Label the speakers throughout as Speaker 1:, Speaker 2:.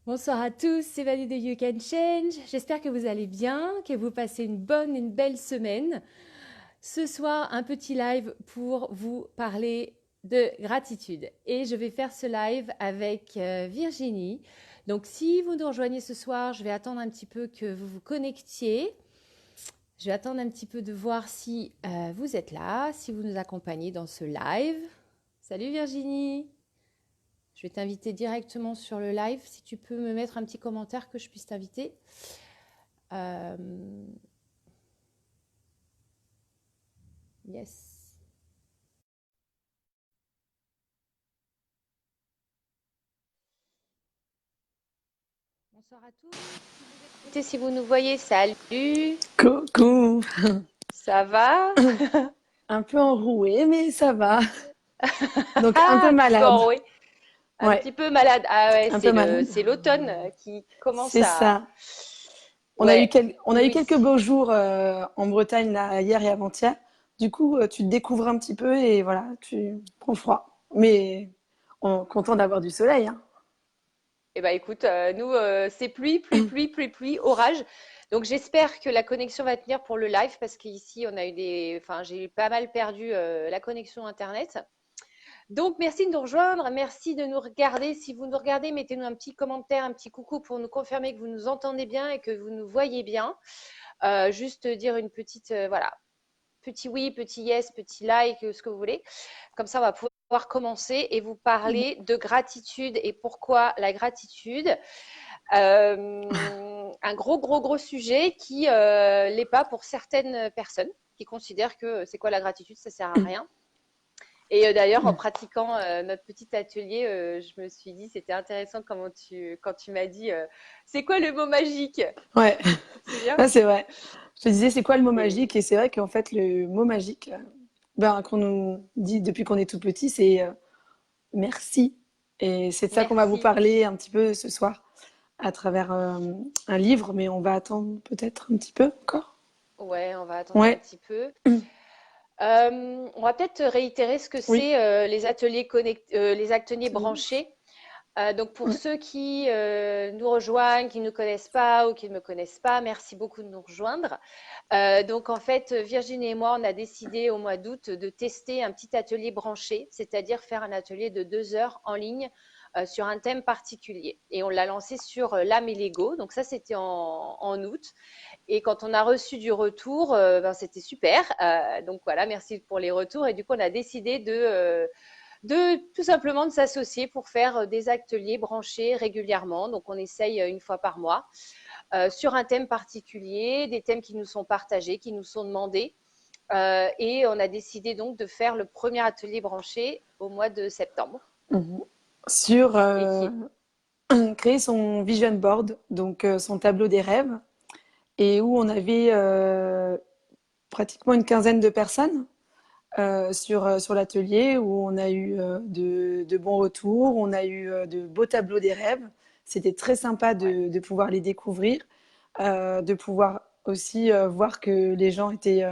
Speaker 1: Bonsoir à tous, c'est Valérie de You Can Change. J'espère que vous allez bien, que vous passez une bonne, une belle semaine. Ce soir, un petit live pour vous parler de gratitude. Et je vais faire ce live avec Virginie. Donc, si vous nous rejoignez ce soir, je vais attendre un petit peu que vous vous connectiez. Je vais attendre un petit peu de voir si vous êtes là, si vous nous accompagnez dans ce live. Salut Virginie. Je vais t'inviter directement sur le live. Si tu peux me mettre un petit commentaire que je puisse t'inviter. Euh, yes. Bonsoir à tous. Écoutez, si vous nous voyez, salut.
Speaker 2: Coucou,
Speaker 1: Ça va?
Speaker 2: un peu enroué, mais ça va. Donc un peu
Speaker 1: Ah, un petit peu
Speaker 2: malade.
Speaker 1: enroué. Un
Speaker 2: Ouais,
Speaker 1: petit peu malade. Ah ouais,
Speaker 2: un peu malade.
Speaker 1: c'est l'automne qui commence
Speaker 2: C'est
Speaker 1: à.
Speaker 2: ça.
Speaker 1: Ouais,
Speaker 2: On a eu
Speaker 1: nous
Speaker 2: quelques
Speaker 1: ici.
Speaker 2: beaux jours en Bretagne là, hier et avant-hier. Du coup, tu te découvres un petit peu et voilà, tu prends froid. Mais on est content d'avoir du soleil, hein.
Speaker 1: Eh ben écoute, nous, c'est pluie, pluie, pluie, pluie, pluie, orage. Donc j'espère que la connexion va tenir pour le live parce qu'ici on a eu enfin j'ai pas mal perdu la connexion internet. Donc merci de nous rejoindre, merci de nous regarder. Si vous nous regardez, mettez-nous un petit commentaire, un petit coucou pour nous confirmer que vous nous entendez bien et que vous nous voyez bien. Juste dire une petite voilà, petit oui, petit yes, petit like, ce que vous voulez. Comme ça, on va pouvoir commencer et vous parler de gratitude et pourquoi la gratitude. Un gros, gros, gros sujet qui l'est pas pour certaines personnes qui considèrent que c'est quoi la gratitude, ça sert à rien. Et d'ailleurs, en pratiquant notre petit atelier, je me suis dit, c'était intéressant quand tu m'as dit, c'est quoi le mot magique?
Speaker 2: Ouais,
Speaker 1: Tu te souviens?
Speaker 2: ouais, c'est vrai. Je te disais, c'est quoi le mot
Speaker 1: C'est
Speaker 2: magique? Et c'est vrai qu'en fait, le mot magique, ben, qu'on nous dit depuis qu'on est tout petit, c'est merci. Et c'est de ça qu'on va vous
Speaker 1: merci.
Speaker 2: parler un petit peu ce soir à travers un livre, mais on va attendre peut-être un petit peu encore.
Speaker 1: Ouais, on va attendre un
Speaker 2: Ouais,
Speaker 1: petit peu. On va peut-être réitérer ce que
Speaker 2: oui,
Speaker 1: c'est les ateliers branchés. Donc pour
Speaker 2: ouais,
Speaker 1: ceux qui nous rejoignent, qui ne nous connaissent pas ou qui ne me connaissent pas, merci beaucoup de nous rejoindre. Donc en fait, Virginie et moi, on a décidé au mois d'août de tester un petit atelier branché, c'est-à-dire faire un atelier de 2 heures en ligne sur un thème particulier. Et on l'a lancé sur l'âme et l'ego. Donc ça, c'était en août. Et quand on a reçu du retour, ben, c'était super. Donc voilà, merci pour les retours. Et du coup, on a décidé de tout simplement de s'associer pour faire des ateliers branchés régulièrement. Donc on essaye une fois par mois sur un thème particulier, des thèmes qui nous sont partagés, qui nous sont demandés. Et on a décidé donc de faire le premier atelier branché au mois de septembre.
Speaker 2: mhm. Sur
Speaker 1: Et qui est
Speaker 2: créer son vision board, donc son tableau des rêves, et où on avait pratiquement une quinzaine de personnes sur l'atelier, où on a eu de bons retours, on a eu de beaux tableaux des rêves. C'était très sympa
Speaker 1: ouais,
Speaker 2: de pouvoir les découvrir, de pouvoir aussi voir que les gens étaient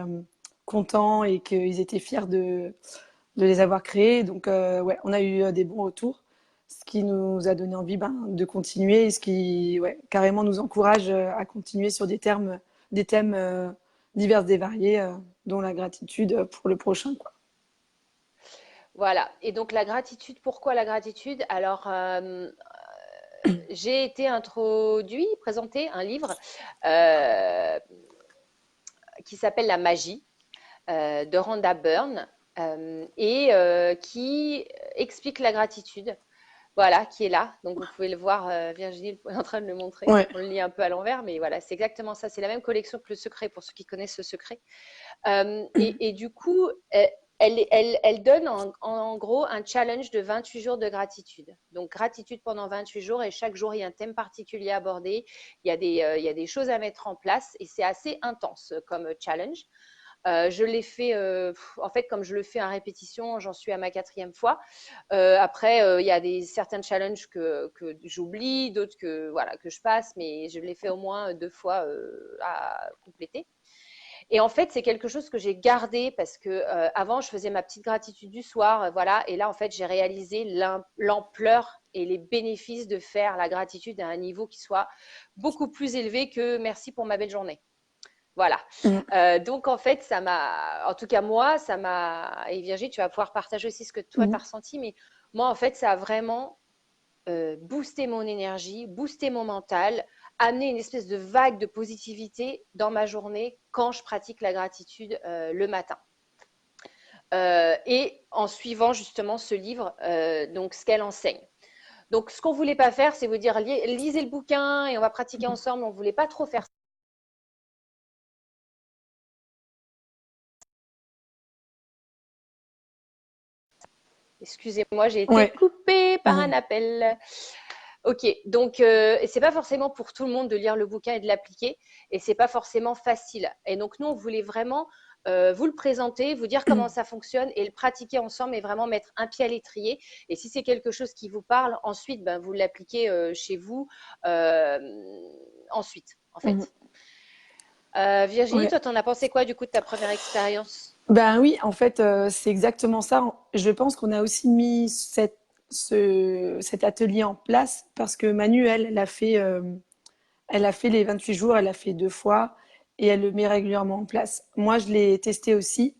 Speaker 2: contents et qu'ils étaient fiers de les avoir créés. Donc, ouais, on a eu des bons retours, ce qui nous a donné envie ben, de continuer et ce qui, ouais, carrément nous encourage à continuer sur des thèmes divers et variés, dont la gratitude pour le prochain, quoi.
Speaker 1: voilà. Et donc la gratitude, pourquoi la gratitude? Alors j'ai été présenté un livre euh, qui s'appelle La magie de Rhonda Byrne et qui explique la gratitude. Voilà, qui est là. Donc vous pouvez le voir, Virginie est en train de le montrer.
Speaker 2: Ouais.
Speaker 1: On le lit un peu à l'envers, mais voilà, c'est exactement ça. C'est la même collection que Le Secret pour ceux qui connaissent ce secret. Et du coup, elle donne en gros un challenge de 28 jours de gratitude. Donc gratitude pendant 28 jours et chaque jour, il y a un thème particulier abordé. Il y a des choses à mettre en place et c'est assez intense comme challenge. Je l'ai fait, en fait, comme je le fais à répétition, j'en suis à ma quatrième fois. Après, il y a certains challenges que j'oublie, d'autres que, voilà, que je passe, mais je l'ai fait au moins 2 fois à compléter. Et en fait, c'est quelque chose que j'ai gardé parce que avant, je faisais ma petite gratitude du soir, voilà. Et là, en fait, j'ai réalisé l'ampleur et les bénéfices de faire la gratitude à un niveau qui soit beaucoup plus élevé que merci pour ma belle journée. Voilà.
Speaker 2: Mm.
Speaker 1: Donc, en fait, ça m'a, en tout cas, moi, ça m'a, et Virginie, tu vas pouvoir partager aussi ce que toi, tu as
Speaker 2: Mm.
Speaker 1: ressenti, mais moi, en fait, ça a vraiment booster mon énergie, booster mon mental, amener une espèce de vague de positivité dans ma journée quand je pratique la gratitude le matin. Et en suivant justement ce livre, donc ce qu'elle enseigne. Donc, ce qu'on ne voulait pas faire, c'est vous dire lisez le bouquin et on va pratiquer ensemble. On ne voulait pas trop faire ça. Excusez-moi, j'ai été
Speaker 2: Ouais.
Speaker 1: coupée par un
Speaker 2: Mm.
Speaker 1: appel. Ok, donc c'est pas forcément pour tout le monde de lire le bouquin et de l'appliquer, et c'est pas forcément facile. Et donc nous, on voulait vraiment vous le présenter, vous dire comment ça fonctionne et le pratiquer ensemble et vraiment mettre un pied à l'étrier. Et si c'est quelque chose qui vous parle, ensuite, ben, vous l'appliquez chez vous euh, ensuite, en
Speaker 2: Mm.
Speaker 1: fait. Virginie,
Speaker 2: Ouais.
Speaker 1: toi, t'en as pensé quoi du coup de ta première expérience?
Speaker 2: Ben oui, en fait, c'est exactement ça. Je pense qu'on a aussi mis cet atelier en place parce que Manu, elle a fait les 28 jours, elle a fait 2 fois et elle le met régulièrement en place. Moi, je l'ai testé aussi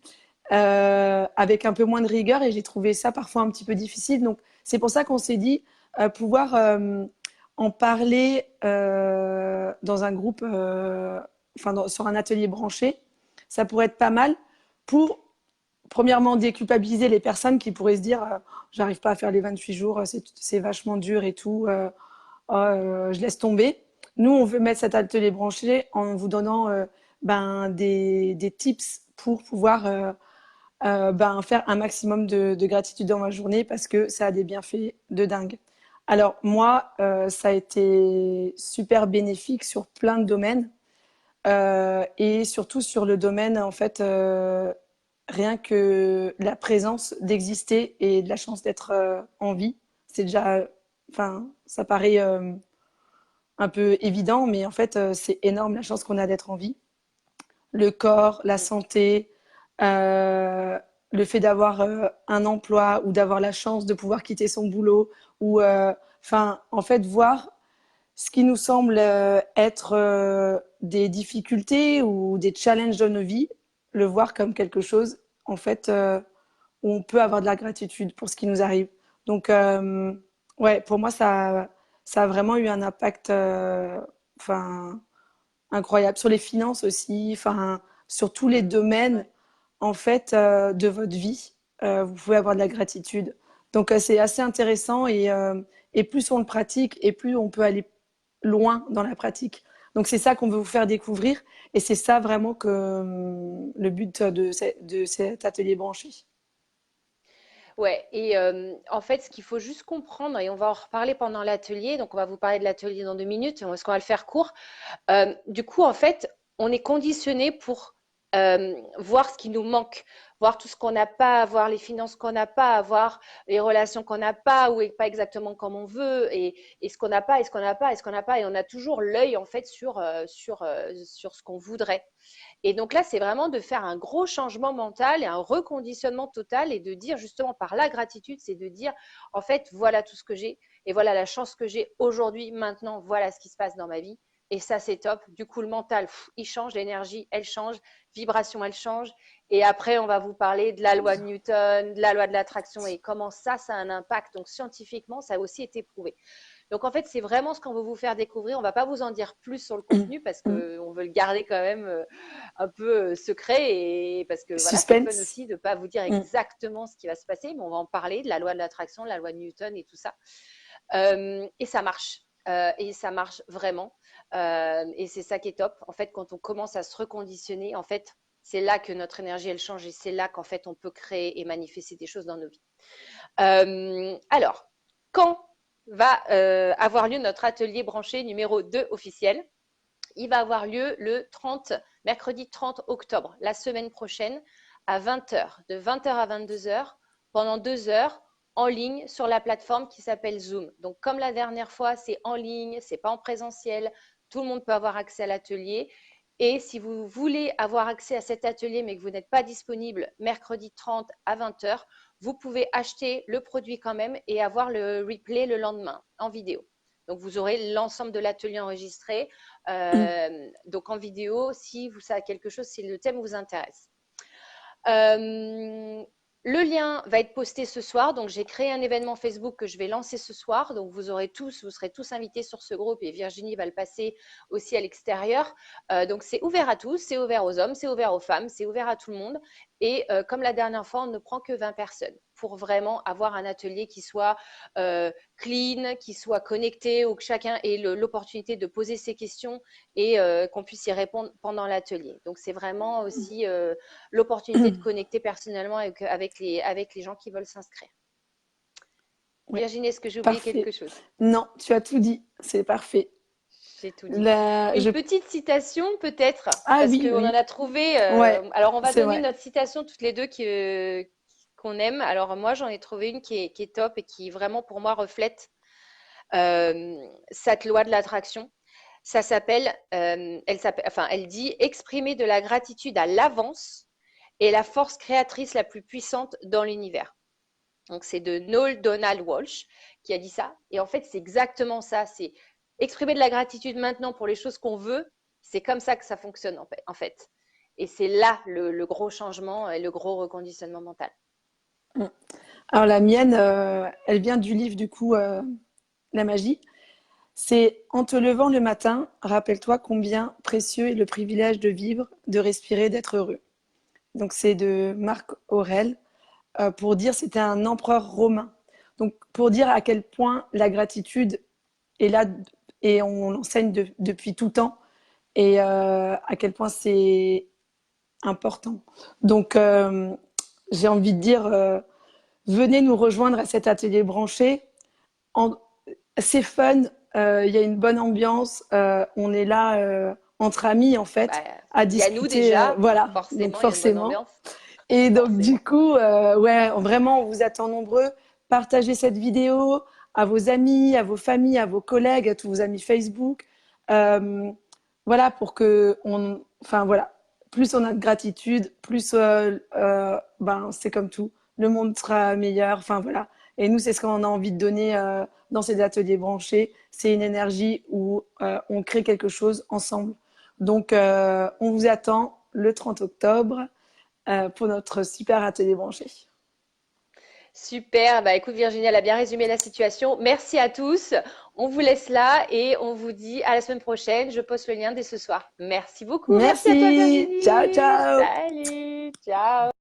Speaker 2: avec un peu moins de rigueur et j'ai trouvé ça parfois un petit peu difficile. Donc, c'est pour ça qu'on s'est dit pouvoir en parler dans un groupe, sur un atelier branché. Ça pourrait être pas mal pour, premièrement, déculpabiliser les personnes qui pourraient se dire j'arrive pas à faire les 28 jours, c'est vachement dur et tout. Je laisse tomber. Nous, on veut mettre cet atelier branché en vous donnant des tips pour pouvoir faire un maximum de gratitude dans ma journée parce que ça a des bienfaits de dingue. Alors moi, ça a été super bénéfique sur plein de domaines et surtout sur le domaine en fait rien que la présence d'exister et de la chance d'être en vie, c'est déjà, enfin, ça paraît un peu évident, mais en fait, c'est énorme la chance qu'on a d'être en vie. Le corps, la santé, euh, le fait d'avoir un emploi ou d'avoir la chance de pouvoir quitter son boulot, ou, en fait, voir ce qui nous semble être des difficultés ou des challenges de nos vies, le voir comme quelque chose, en fait, où on peut avoir de la gratitude pour ce qui nous arrive. Donc, ouais, pour moi, ça a vraiment eu un impact enfin, incroyable sur les finances aussi, enfin, sur tous les domaines
Speaker 1: Ouais.
Speaker 2: en fait de votre vie. Vous pouvez avoir de la gratitude. Donc, c'est assez intéressant et plus on le pratique et plus on peut aller loin dans la pratique. Donc, c'est ça qu'on veut vous faire découvrir et c'est ça vraiment que le but de cet atelier branché.
Speaker 1: Ouais, et en fait, ce qu'il faut juste comprendre, et on va en reparler pendant l'atelier, donc on va vous parler de l'atelier dans 2 minutes, est-ce qu'on va le faire court? Du coup, en fait, on est conditionné pour voir ce qui nous manque, voir tout ce qu'on n'a pas, voir les finances qu'on n'a pas, voir les relations qu'on n'a pas ou pas exactement comme on veut, et ce qu'on n'a pas, et ce qu'on n'a pas, et ce qu'on n'a pas, et on a toujours l'œil en fait sur ce qu'on voudrait. Et donc là, c'est vraiment de faire un gros changement mental et un reconditionnement total et de dire justement par la gratitude, c'est de dire en fait, voilà tout ce que j'ai et voilà la chance que j'ai aujourd'hui, maintenant, voilà ce qui se passe dans ma vie. Et ça, c'est top. Du coup, le mental, il change, l'énergie, elle change, vibration, elle change. Et après, on va vous parler de la loi de Newton, de la loi de l'attraction et comment ça a un impact. Donc, scientifiquement, ça a aussi été prouvé. Donc en fait, c'est vraiment ce qu'on veut vous faire découvrir. On ne va pas vous en dire plus sur le contenu parce qu'on veut le garder quand même un peu secret et parce que voilà, c'est fun
Speaker 2: Suspense.
Speaker 1: aussi de ne pas vous dire
Speaker 2: Mm.
Speaker 1: exactement ce qui va se passer, mais on va en parler de la loi de l'attraction, de la loi de Newton et tout ça. Et ça marche. Et ça marche vraiment. Et c'est ça qui est top. En fait, quand on commence à se reconditionner, en fait, c'est là que notre énergie, elle change et c'est là qu'en fait, on peut créer et manifester des choses dans nos vies. Alors, quand va avoir lieu notre atelier branché numéro 2 officiel? Il va avoir lieu le mercredi 30 octobre, la semaine prochaine, à 20h, de 20h à 22h, pendant 2 heures, en ligne sur la plateforme qui s'appelle Zoom. Donc, comme la dernière fois, c'est en ligne, c'est pas en présentiel, tout le monde peut avoir accès à l'atelier. Et si vous voulez avoir accès à cet atelier, mais que vous n'êtes pas disponible mercredi 30 à 20 h, vous pouvez acheter le produit quand même et avoir le replay le lendemain en vidéo. Donc, vous aurez l'ensemble de l'atelier enregistré. Donc, en vidéo, si vous savez quelque chose, si le thème vous intéresse. Le lien va être posté ce soir. Donc, j'ai créé un événement Facebook que je vais lancer ce soir. Donc, vous serez tous invités sur ce groupe et Virginie va le passer aussi à l'extérieur. Donc, c'est ouvert à tous, c'est ouvert aux hommes, c'est ouvert aux femmes, c'est ouvert à tout le monde. Et comme la dernière fois, on ne prend que 20 personnes pour vraiment avoir un atelier qui soit clean, qui soit connecté, où que chacun ait l'opportunité de poser ses questions et qu'on puisse y répondre pendant l'atelier. Donc, c'est vraiment aussi l'opportunité de connecter personnellement avec les gens qui veulent s'inscrire.
Speaker 2: Oui,
Speaker 1: Virginie, est-ce que j'ai oublié
Speaker 2: parfait.
Speaker 1: quelque chose?
Speaker 2: Non, tu as tout dit, c'est parfait.
Speaker 1: J'ai tout dit.
Speaker 2: Je...
Speaker 1: Petite citation peut-être,
Speaker 2: Ah
Speaker 1: parce
Speaker 2: oui,
Speaker 1: qu'on en
Speaker 2: oui,
Speaker 1: a trouvé.
Speaker 2: ouais,
Speaker 1: Alors, on va
Speaker 2: c'est
Speaker 1: donner
Speaker 2: vrai.
Speaker 1: notre citation toutes les deux qu'on aime. Alors, moi, j'en ai trouvé une qui est top et qui vraiment, pour moi, reflète cette loi de l'attraction. Ça s'appelle, elle dit « Exprimer de la gratitude à l'avance est la force créatrice la plus puissante dans l'univers ». Donc, c'est de Noel Donald Walsh qui a dit ça. Et en fait, c'est exactement ça. C'est exprimer de la gratitude maintenant pour les choses qu'on veut. C'est comme ça que ça fonctionne, en fait. Et c'est là le gros changement et le gros reconditionnement mental.
Speaker 2: Alors la mienne, elle vient du livre du coup, La magie. C'est en te levant le matin, rappelle-toi combien précieux est le privilège de vivre, de respirer, d'être heureux. Donc c'est de Marc Aurèle. Pour dire c'était un empereur romain. Donc pour dire à quel point la gratitude est là et on l'enseigne depuis tout temps et à quel point c'est important. Donc j'ai envie de dire venez nous rejoindre à cet atelier branché. C'est fun, il y a une bonne ambiance, on est là entre amis en fait
Speaker 1: Bah,
Speaker 2: à
Speaker 1: il y a nous
Speaker 2: discuter.
Speaker 1: déjà,
Speaker 2: Voilà, donc
Speaker 1: forcément, il y a une bonne
Speaker 2: forcément.
Speaker 1: ambiance.
Speaker 2: Et donc,
Speaker 1: Forcément.
Speaker 2: du coup, ouais, vraiment, on vous attend nombreux. Partagez cette vidéo à vos amis, à vos familles, à vos collègues, à tous vos amis Facebook. Voilà, pour que enfin voilà, plus on a de gratitude, plus, ben, c'est comme tout, le monde sera meilleur. Enfin voilà. Et nous, c'est ce qu'on a envie de donner dans ces ateliers branchés. C'est une énergie où on crée quelque chose ensemble. Donc, on vous attend le 30 octobre pour notre super atelier branché.
Speaker 1: Super. Bah, écoute, Virginie, elle a bien résumé la situation. Merci à tous. On vous laisse là et on vous dit à la semaine prochaine. Je poste le lien dès ce soir. Merci beaucoup. Merci à toi,
Speaker 2: Merci. Ciao,
Speaker 1: Virginie.
Speaker 2: ciao.
Speaker 1: Salut. Ciao.